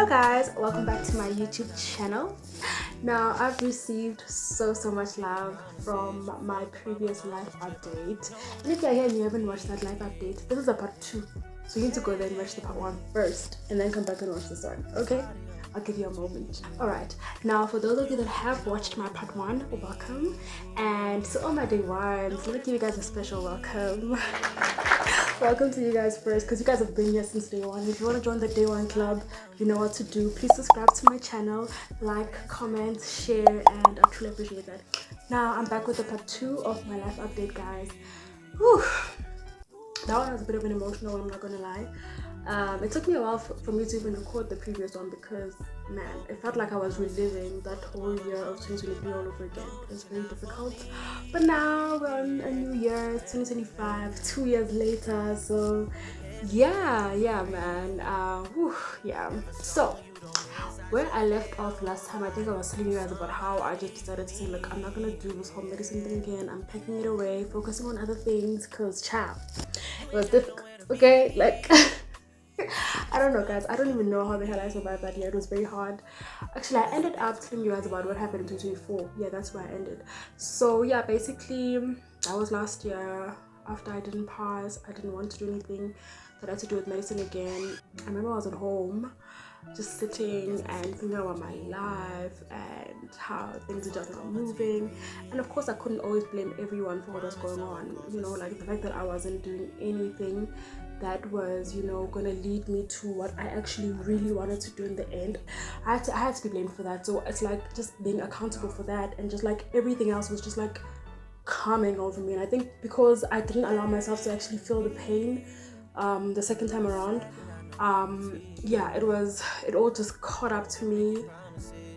Hello guys, welcome back to my YouTube channel. Now I've received so much love from my previous life update, and if you're here and you haven't watched that life update, this is a part 2, so you need to go there and watch the part 1 first and then come back and watch this one. Okay, I'll give you a moment. Alright, now for those of you that have watched my part 1, welcome, and to all my day ones, let me give you guys a special welcome. Welcome to you guys first, because you guys have been here since day 1. If you want to join the day 1 club, you know what to do. Please subscribe to my channel, like, comment, share, and I truly appreciate that. Now I'm back with the part 2 of my life update, guys. Whew. That one was a bit of an emotional one, I'm not gonna lie. It took me a while for me to even record the previous one because, man, it felt like I was reliving that whole year of 2023 all over again. It was very difficult. But now we're on a new year, 2025, 2 years later. So, yeah, man. Yeah. So, where I left off last time, I think I was telling you guys about how I just decided to say, look, I'm not gonna do this home medicine thing again. I'm packing it away, focusing on other things, because, child, it was difficult. Okay, like. I don't know, guys. I don't even know how the hell I survived that year. It was very hard. Actually, I ended up telling you guys about what happened in 2024. Yeah, that's where I ended. So yeah, basically that was last year. After I didn't pass, I didn't want to do anything that had to do with medicine again. I remember I was at home just sitting and thinking about my life and how things are just not moving. And of course I couldn't always blame everyone for what was going on, you know, like the fact that I wasn't doing anything that was, you know, gonna lead me to what I actually really wanted to do in the end. I had to be blamed for that. So it's like just being accountable for that, and just like everything else was just like coming over me. And I think because I didn't allow myself to actually feel the pain the second time around, yeah, it all just caught up to me.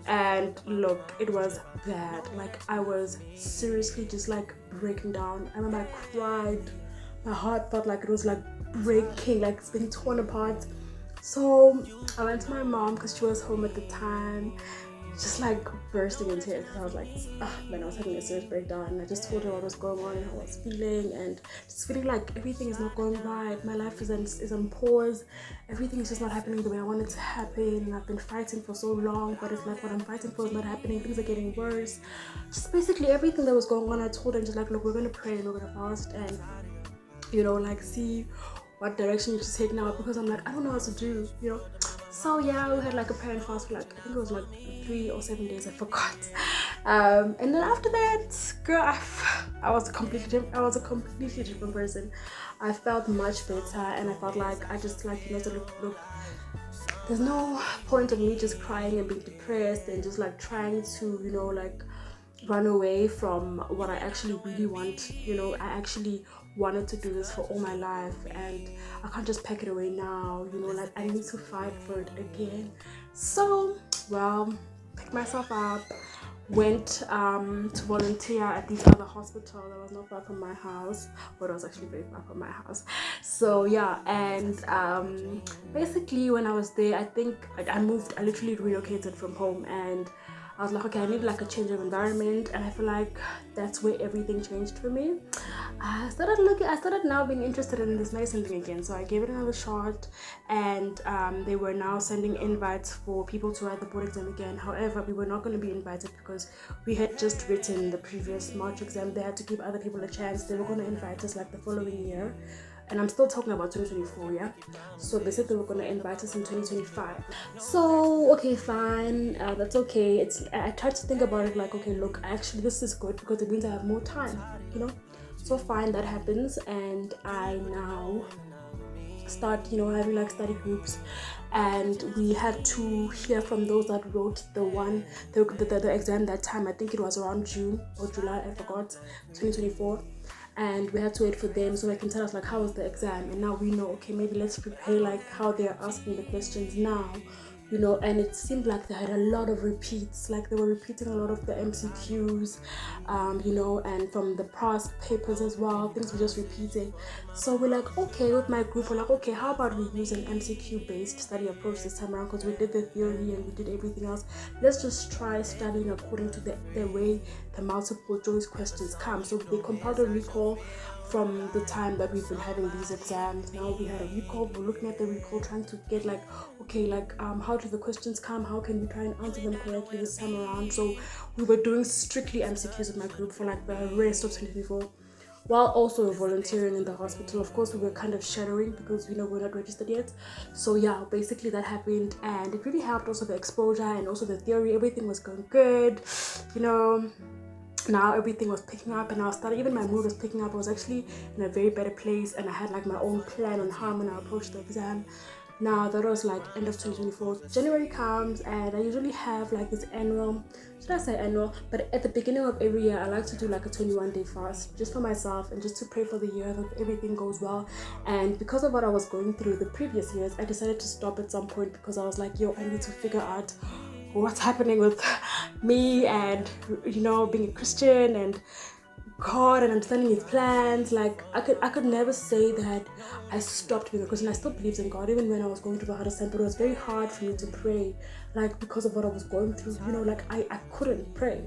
And look, it was bad. Like, I was seriously just like breaking down. I remember I cried. My heart felt like it was like breaking, like it's been torn apart. So I went to my mom because she was home at the time, just like bursting into tears, because I was like, man, I was having a serious breakdown. And I just told her what was going on and how I was feeling, and just feeling like everything is not going right. My life is on pause. Everything is just not happening the way I want it to happen. And I've been fighting for so long, but it's like what I'm fighting for is not happening. Things are getting worse. Just basically everything that was going on, I told her, just like, look, we're gonna pray and we're gonna fast, and you know, like, see what direction you should take now, because I'm like, I don't know what to do, you know. So yeah, we had like a prayer and fast for like, I think it was like 3 or 7 days, I forgot. And then after that, girl, I was a completely different person. I felt much better, and I felt like I just, like, you know, so look, there's no point of me just crying and being depressed and just like trying to, you know, like run away from what I actually really want. You know, I actually wanted to do this for all my life, and I can't just pack it away now, you know, like I need to fight for it again. So, well, picked myself up, went to volunteer at this other hospital that was not far from my house, but it was actually very far from my house. So yeah, and basically when I was there, I think I literally relocated from home, and I was like, okay, I need like a change of environment, and I feel like that's where everything changed for me. I started now being interested in this medicine thing again, so I gave it another shot, and they were now sending invites for people to write the board exam again. However, we were not going to be invited because we had just written the previous March exam. They had to give other people a chance. They were going to invite us like the following year. And I'm still talking about 2024, yeah? So they said they were going to invite us in 2025. So, okay, fine. That's okay. I tried to think about it like, okay, look, actually this is good because it means I have more time, you know? So fine, that happens. And I now start, you know, having like study groups, and we had to hear from those that wrote the exam that time. I think it was around June or July, I forgot, 2024. And we had to wait for them so they can tell us like how was the exam. And now we know, okay, maybe let's prepare like how they're asking the questions now, you know. And it seemed like they had a lot of repeats, like they were repeating a lot of the MCQs, you know, and from the past papers as well, things were just repeating. So we're like, okay, with my group, we're like, okay, how about we use an MCQ based study approach this time around, because we did the theory and we did everything else. Let's just try studying according to the way the multiple choice questions come. So they compiled a recall from the time that we've been having these exams. Now we had a recall, we're looking at the recall, trying to get like, okay, like how do the questions come, how can we try and answer them correctly this time around. So we were doing strictly MCQs with my group for like the rest of 2024, while also volunteering in the hospital. Of course, we were kind of shadowing because we're not registered yet. So yeah, basically that happened, and it really helped. Also the exposure and also the theory, everything was going good. Now everything was picking up, and I started, even my mood was picking up. I was actually in a very better place, and I had like my own plan on how I'm gonna approach the exam. Now that was like end of 2024. January comes, and I usually have like this annual, should I say annual, but at the beginning of every year I like to do like a 21-day fast just for myself and just to pray for the year that everything goes well. And because of what I was going through the previous years, I decided to stop at some point because I was like, yo, I need to figure out what's happening with me and being a Christian and God and understanding his plans. Like I could never say that I stopped being a Christian. I still believed in God even when I was going through the hardest time, but it was very hard for me to pray, like because of what I was going through. Like I couldn't pray.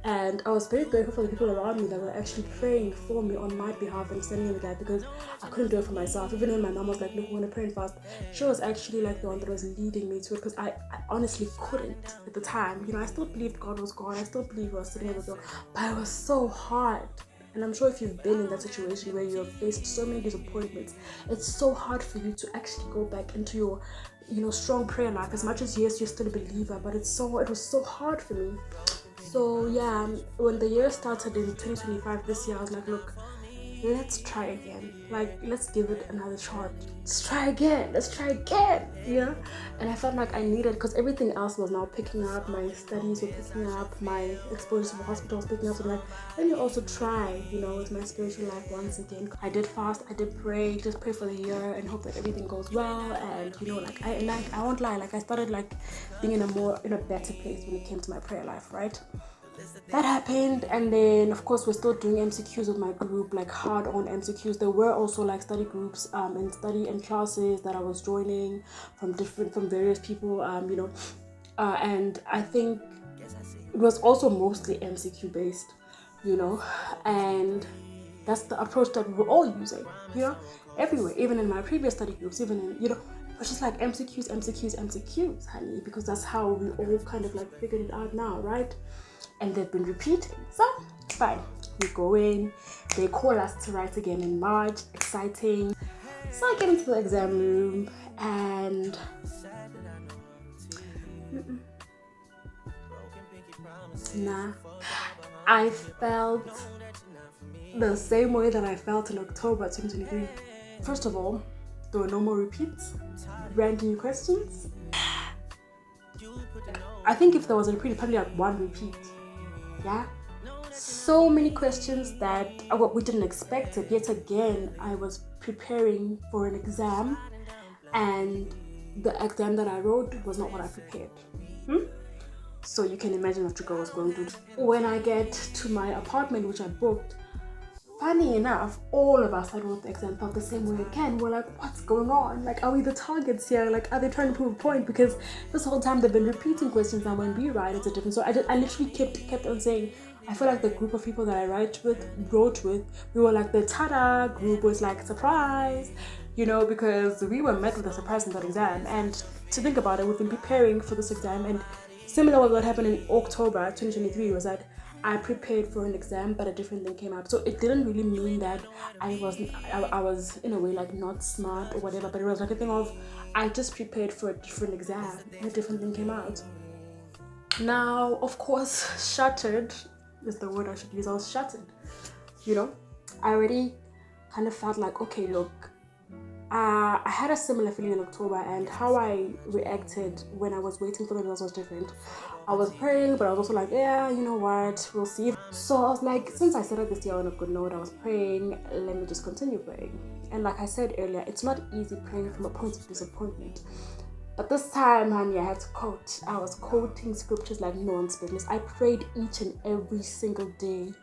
And I was very grateful for the people around me that were actually praying for me on my behalf and standing in the gap, because I couldn't do it for myself. Even when my mom was like, look, we want to pray and fast, she was actually like the one that was leading me to it, because I honestly couldn't at the time. I still believed God was God. I still believed I was sitting with God, but it was so hard. And I'm sure if you've been in that situation where you have faced so many disappointments, it's so hard for you to actually go back into your strong prayer life. As much as, yes, you're still a believer, but it was so hard for me. So yeah, when the year started in 2025, this year, I was like, look, let's try again. Like, let's give it another shot. Let's try again. And I felt like I needed, because everything else was now picking up. My studies were picking up. My exposure to the hospital was picking up. So I'm like, let me also try, with my spiritual life once again. I did fast. I did pray. Just pray for the year and hope that everything goes well. And I won't lie. Like I started like being in a better place when it came to my prayer life, right? That happened, and then of course we're still doing MCQs with my group, like hard on MCQs. There were also like study groups and study and classes that I was joining from various people, and I think it was also mostly MCQ based, and that's the approach that we were all using, everywhere, even in my previous study groups, even in, it was just like MCQs, honey, because that's how we all kind of like figured it out now, right? And they've been repeating. So fine, we go in, they call us to write again in March. Exciting. So I get into the exam room, and I felt the same way that I felt in October 2023. First of all, there were no more repeats, brand new questions. I think if there was a repeat, probably like one repeat. Yeah, so many questions that we didn't expect it. Yet again, I was preparing for an exam, and the exam that I wrote was not what I prepared. So you can imagine what your girl was going through. When I get to my apartment, which I booked, funny enough, all of us that wrote the exam felt the same way again. We're like, what's going on? Like, are we the targets here? Like, are they trying to prove a point? Because this whole time they've been repeating questions, and when we write, it's a different. So I literally kept on saying, I feel like the group of people that I wrote with, we were like the ta-da group was like surprise, because we were met with a surprise in that exam. And to think about it, we've been preparing for this exam, and similar to what happened in October 2023 was that I prepared for an exam, but a different thing came out. So it didn't really mean that I was in a way like not smart or whatever, but it was like a thing of, I just prepared for a different exam and a different thing came out. Now, of course, shattered is the word I should use. I was shattered. I already kind of felt like, okay, look, I had a similar feeling in October, and how I reacted when I was waiting for the results was different. I was praying, but I was also like, yeah, you know what, we'll see. So I was like, since I started this year on a good note, I was praying, let me just continue praying. And like I said earlier, it's not easy praying from a point of disappointment. But this time, honey, I had to quote. I was quoting scriptures like no one's business. I prayed each and every single day.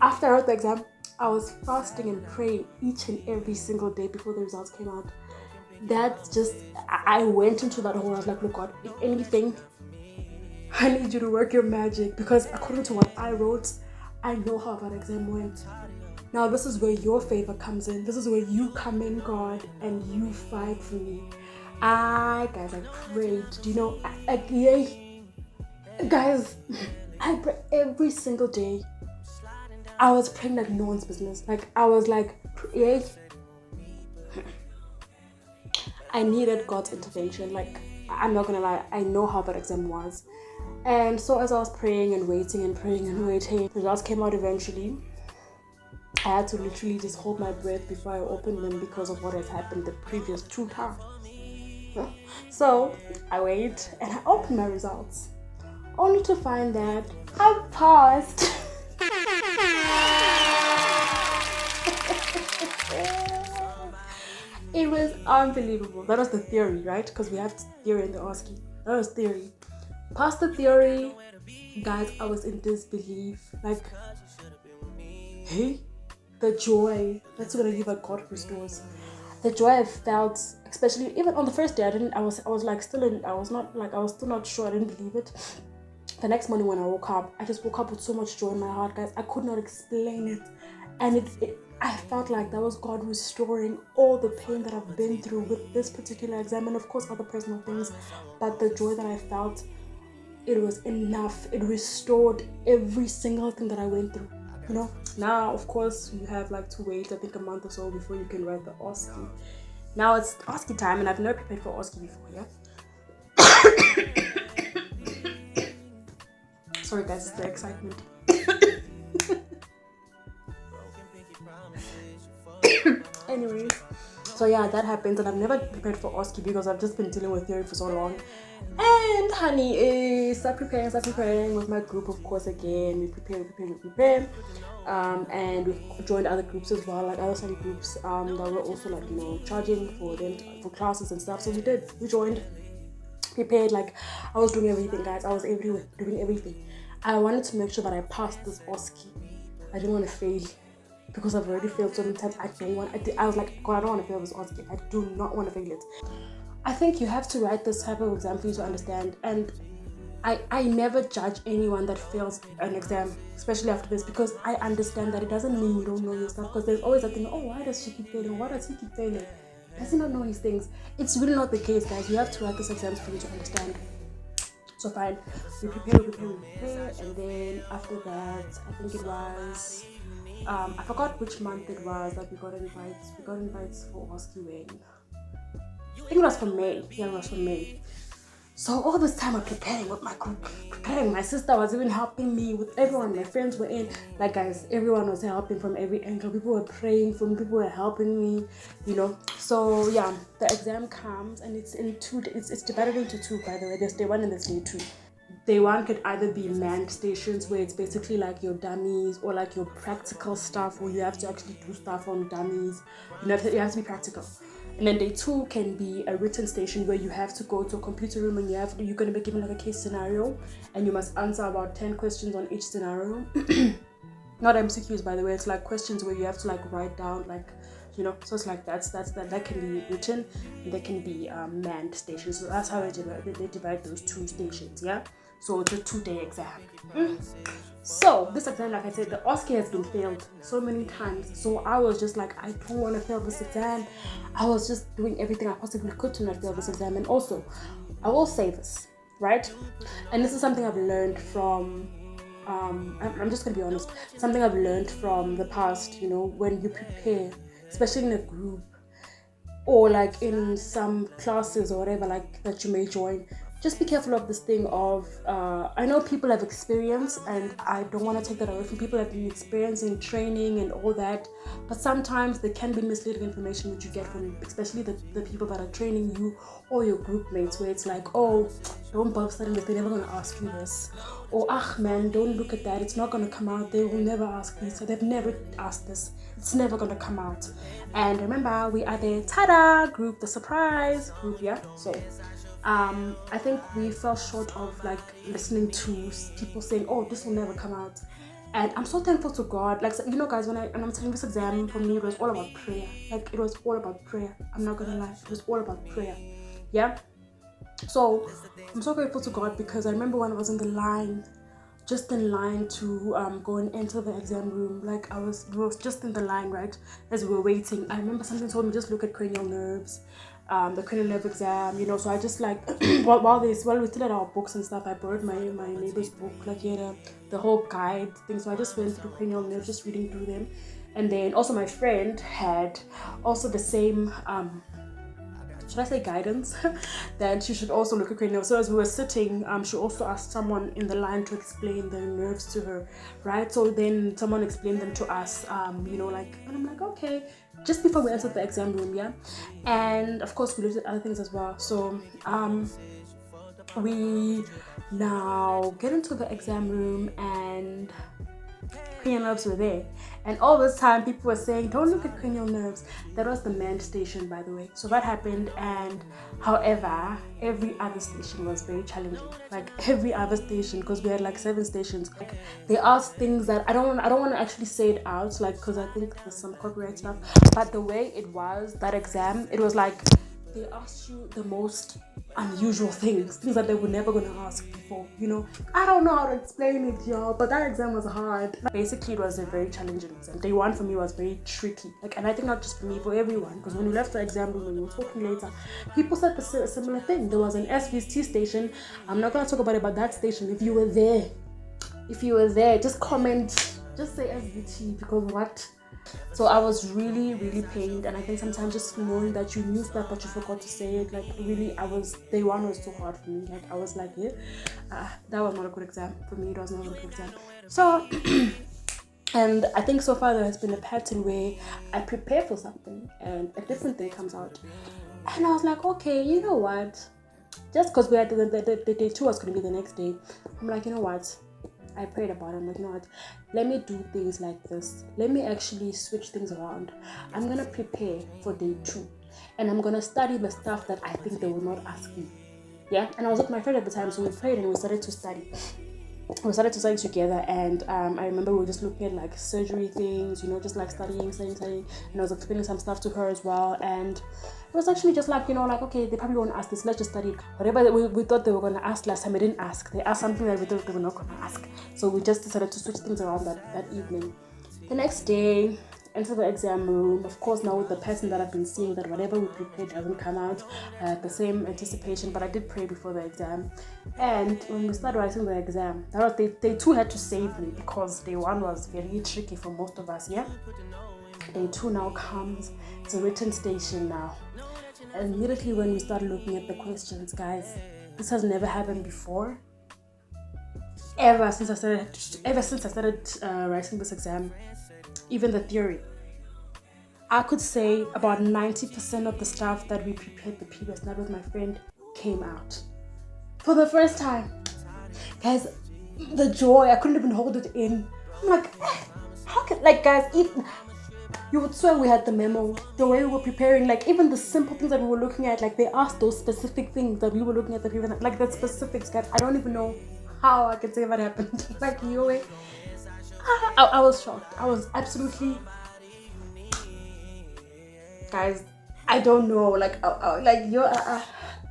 After I wrote the exam, I was fasting and praying each and every single day before the results came out. That's just, I went into that hole. I was like, look, God, if anything, I need you to work your magic, because according to what I wrote, I know how that exam went. Now this is where your favor comes in. This is where you come in, God, and you fight for me. I prayed. Do you know? Guys, I pray every single day. I was praying like no one's business. Like I was like, yay. I needed God's intervention. Like, I'm not gonna lie, I know how that exam was. And so as I was praying and waiting and praying and waiting, the results came out eventually. I had to literally just hold my breath before I opened them because of what has happened the previous 2 times. So I wait and I open my results, only to find that I passed. It was unbelievable. That was the theory, right? Because we have theory in the OSCE. That was theory. Past the theory, guys, I was in disbelief. Like, hey, the joy. That's what I give that God restores. The joy I felt, especially even on the first day, I was still not sure. I didn't believe it. The next morning when I woke up, I just woke up with so much joy in my heart, guys. I could not explain it. And I felt like that was God restoring all the pain that I've been through with this particular exam, and of course other personal things. But the joy that I felt, it was enough. It restored every single thing that I went through. You know, now of course you have like to wait, I think a month or so before you can write the OSCE. Now it's OSCE time, and I've never prepared for OSCE before, yeah? Sorry guys, it's the excitement. Anyways, so yeah, that happens, and I've never prepared for OSCE because I've just been dealing with theory for so long. And honey, start preparing with my group, of course. Again, we prepare. And we joined other groups as well, like other study groups that were also like, you know, charging for them for classes and stuff. So we joined, prepared. Like I was doing everything, guys. I was everywhere doing everything. I wanted to make sure that I passed this OSCE. I didn't want to fail because I've already failed so many times. I was like, God, I don't want to fail this OSCE. I do not want to fail it. I think you have to write this type of exam for you to understand. And I never judge anyone that fails an exam, especially after this, because I understand that it doesn't mean you don't know your stuff. Because there's always a thing, oh, why does she keep failing? Why does he keep failing? Does he not know his things? It's really not the case, guys. You have to write this exams for you to understand. So fine, we prepare, and then after that, I think it was, I forgot which month it was that we got invites. We got invites for OSCE when, I think it was for May. Yeah, it was for May. So all this time I'm preparing with my group, preparing. My sister was even helping me with everyone. My friends were in. Like guys, everyone was helping from every angle. People were praying for me. People were helping me, you know. So yeah, the exam comes and it's in 2 days. It's divided into 2, by the way. There's day 1 and there's day 2. Day 1 could either be manned stations, where it's basically like your dummies, or like your practical stuff where you have to actually do stuff on dummies. You have to be practical. And then day 2 can be a written station where you have to go to a computer room and you're going to be given like a case scenario, and you must answer about 10 questions on each scenario. Not MCQs, by the way. It's like questions where you have to like write down, like, you know. So it's like that can be written, and that can be manned stations. So that's how they divide those 2 stations, yeah. So it's a 2-day exam. So this exam, like I said, the OSCE has been failed so many times. So I was just like, I don't want to fail this exam. I was just doing everything I possibly could to not fail this exam. And also, I will say this, right? And this is something I've learned from, I'm just going to be honest, something I've learned from the past, you know, when you prepare, especially in a group or like in some classes or whatever, like that you may join. Just be careful of this thing of, I know people have experience, and I don't want to take that away from people that have been experiencing training and all that, but sometimes there can be misleading information which you get from, especially the people that are training you or your group mates, where it's like, oh, don't bother studying this, they're never going to ask you this. Or, man, don't look at that, it's not going to come out, they will never ask this, so they've never asked this, it's never going to come out. And remember, we are the tada group, the surprise group, yeah? So I think we fell short of like listening to people saying, oh, this will never come out. And I'm so thankful to God. Like, you know, guys, when I'm telling this exam, for me, it was all about prayer. Like, it was all about prayer. I'm not gonna lie, it was all about prayer. Yeah. So I'm so grateful to God, because I remember when I was in the line just in line to go and enter the exam room. Like we was just in the line, right, as we were waiting. I remember something told me just look at cranial nerves, the cranial nerve exam, you know. So I just like while we still had our books and stuff, I borrowed my neighbor's book, like he had the whole guide thing. So I just went through cranial nerves, just reading through them. And then also my friend had also the same should I say guidance that she should also look at cranial. So as we were sitting, she also asked someone in the line to explain the nerves to her, right? So then someone explained them to us, you know, like, and I'm like, okay, just before we entered the exam room, yeah. And of course we looked at other things as well. So we now get into the exam room and cranial nerves were there, and all this time people were saying don't look at cranial nerves. That was the manned station, by the way. So that happened, and however every other station was very challenging, like every other station, because we had like 7 stations. Like, they asked things that I don't want to actually say it out, like, because I think there's some copyright stuff, but the way it was, that exam, it was like they asked you the most unusual things that they were never gonna ask before, you know. I don't know how to explain it, y'all, but that exam was hard. Basically, it was a very challenging exam. Day 1 for me was very tricky, like, and I think not just for me, for everyone, because when we left the exam room and we were talking later, people said the similar thing. There was an SVT station. I'm not gonna talk about that station. If you were there, just comment, just say SVT, because what? So I was really, really pained, and I think sometimes just knowing that you knew stuff but you forgot to say it, like, really, day 1 was too hard for me. Like, I was like, yeah, that was not a good exam for me. It was not a good exam. So and I think so far there has been a pattern where I prepare for something and a different thing comes out, and I was like, okay, you know what, just because we had the day 2 was going to be the next day, I'm like, you know what, I prayed about it. I'm like, you know what, let me do things like this. Let me actually switch things around. I'm going to prepare for day 2. And I'm going to study the stuff that I think they will not ask me. Yeah? And I was with my friend at the time, so we prayed and we started to study. We started to study together, and I remember we were just looking at like surgery things, you know, just like studying. And I was explaining some stuff to her as well, and it was actually just like, you know, like, okay, they probably won't ask this, let's just study. Whatever we thought they were going to ask last time, they didn't ask. They asked something that we thought they were not going to ask. So we just decided to switch things around that evening. The next day, enter the exam room. Of course, now with the pattern that I've been seeing, that whatever we prepared doesn't come out the same anticipation, but I did pray before the exam. And when we started writing the exam, that was day 2 had to save me, because day 1 was very tricky for most of us, yeah? Day 2 now comes. It's a written station now. And immediately when we started looking at the questions, guys, this has never happened before. Ever since I started writing this exam, even the theory, I could say about 90% of the stuff that we prepared the previous night with my friend came out for the first time. Guys, the joy, I couldn't even hold it in. I'm like, how can, like, guys, you would swear we had the memo, the way we were preparing, like, even the simple things that we were looking at, like, they asked those specific things that we were looking at the previous night, like, the specifics, guys. I don't even know how I could say that happened. Like, I was shocked. I was absolutely, guys, I don't know, like,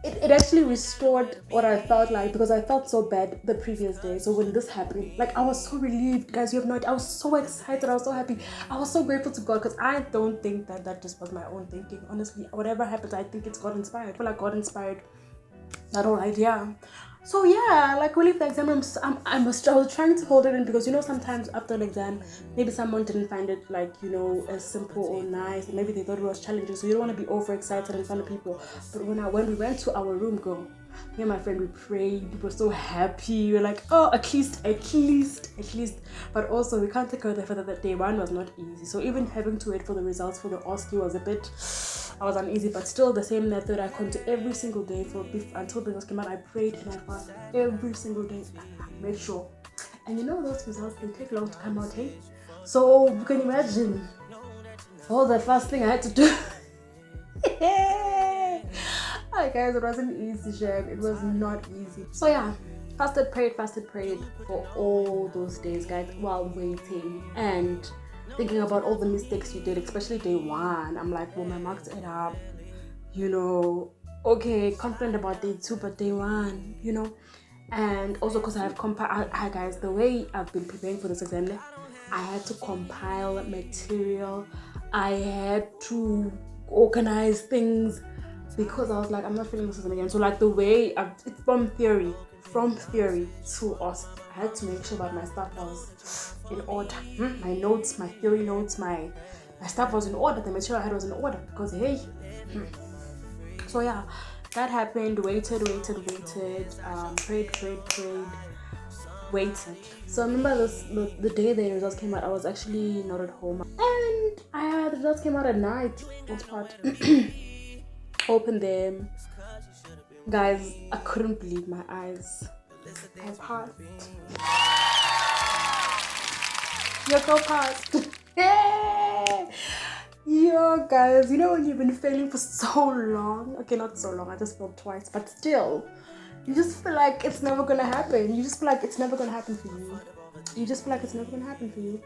it actually restored what I felt like, because I felt so bad the previous day. So when this happened, like, I was so relieved, guys. You have no idea. I was so excited. I was so happy. I was so grateful to God, because I don't think that just was my own thinking. Honestly, whatever happens, I think it's God inspired. I feel like God inspired that whole idea. So yeah, like, we leave the exam room. I was trying to hold it in, because, you know, sometimes after an exam, maybe someone didn't find it, like, you know, as simple or nice, and maybe they thought it was challenging, so you don't want to be overexcited in front of people. But when we went to our room, girl, me and my friend, we prayed. We were so happy. We were like, oh, at least. But also, we can't take away the fact that day 1 was not easy. So even having to wait for the results for the OSCE was a bit, I was uneasy. But still, the same method I continued every single day until the results came out. I prayed and I fasted every single day. Make sure. And you know, those results, they take long to come out, hey? So you can imagine all the fasting I had to do. Hi guys, it wasn't easy, Shag. It was not easy. So yeah, fasted, prayed for all those days, guys, while waiting and thinking about all the mistakes you did, especially day 1. I'm like, well, my marks add up, you know. Okay, confident about day 2, but day 1, you know. And also because I have compiled, hi guys, the way I've been preparing for this exam, I had to compile material, I had to organize things because I was like, I'm not feeling this again. So like the way it's from theory to us, I had to make sure that my stuff was in order. My notes, my theory notes, my stuff was in order. The material I had was in order because hey. So yeah, that happened. Waited, prayed, waited. So I remember the day the results came out. I was actually not at home, and the results came out at night. Most part. Opened them, guys. I couldn't believe my eyes. I passed. Your girl passed. Yeah. Yo, guys, you know when you've been failing for so long? Okay, not so long, I just failed twice, but still, you just feel like it's never gonna happen. You just feel like it's never gonna happen for you. You just feel like it's never gonna happen for you.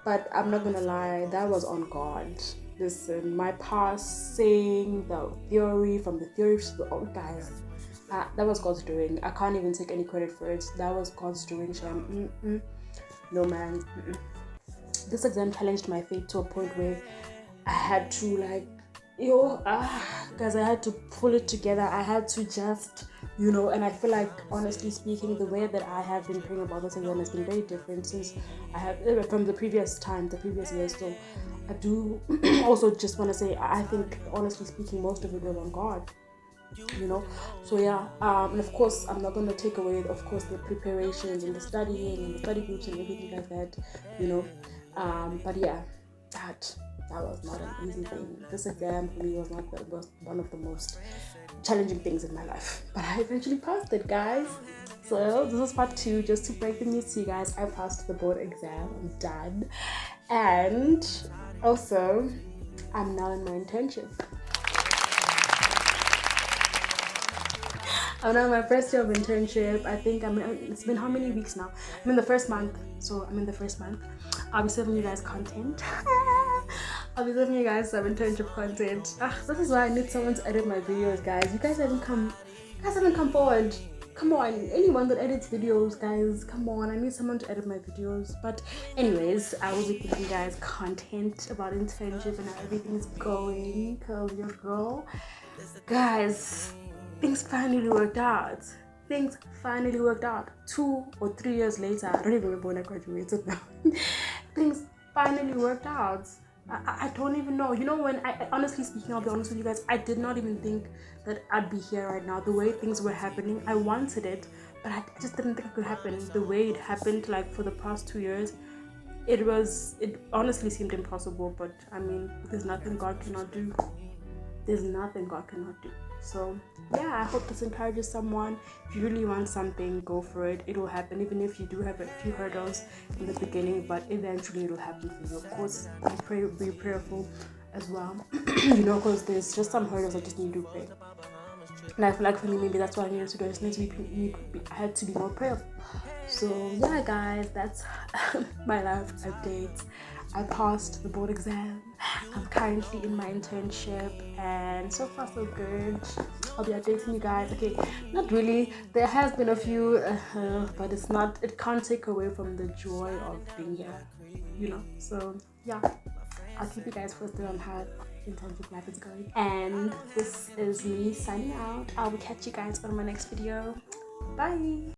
But I'm not gonna lie, that was on God. Listen, my passing, the theory, from the theory to the guys, that was God's doing. I can't even take any credit for it. That was God's doing, Shem. No, man. This exam challenged my faith to a point where I had to guys, I had to pull it together. I had to just, and I feel like, honestly speaking, the way that I have been praying about this exam has been very different since I have, from the previous year. So I do also just want to say, I think, honestly speaking, most of it was on God. So yeah, and of course I'm not going to take away, of course, the preparations and the studying and the study groups and everything like that, but yeah, that was not an easy thing. This exam for me was one of the most challenging things in my life, but I eventually passed it, guys. So this is part 2, just to break the news to you guys. I passed the board exam. I'm done, and also I'm now in my internship. I'm now in my first year of internship. I think it's been how many weeks now? I'm in the first month. I'll be serving you guys content. I'll be serving you guys some internship content. This is why I need someone to edit my videos, guys. You guys haven't come forward. Come on, anyone that edits videos, guys, come on. I need someone to edit my videos. But anyways, I will be giving you guys content about internship and how everything's going. Cause your girl, guys, things finally worked out. 2 or 3 years later, I don't even remember when I graduated now. Things finally worked out. I don't even know. When I honestly speaking, I'll be honest with you guys, I did not even think that I'd be here right now. The way things were happening, I wanted it, but I just didn't think it could happen. The way it happened, like for the past 2 years, it honestly seemed impossible. But I mean, there's nothing God cannot do. So yeah, I hope this encourages someone. If you really want something, go for it. It will happen, even if you do have a few hurdles in the beginning, but eventually it will happen for you. Of course, be prayerful as well. Because there's just some hurdles I just need to pray. And I feel like for me, maybe that's what I needed to do. I just I had to be more prayerful. So yeah, guys, that's my life update. I passed the board exam. I'm currently in my internship, and so far so good. I'll be updating you guys. Okay, not really. There has been a few, but it can't take away from the joy of being here. So yeah, I'll keep you guys posted on how internship life is going. And this is me signing out. I will catch you guys on my next video. Bye.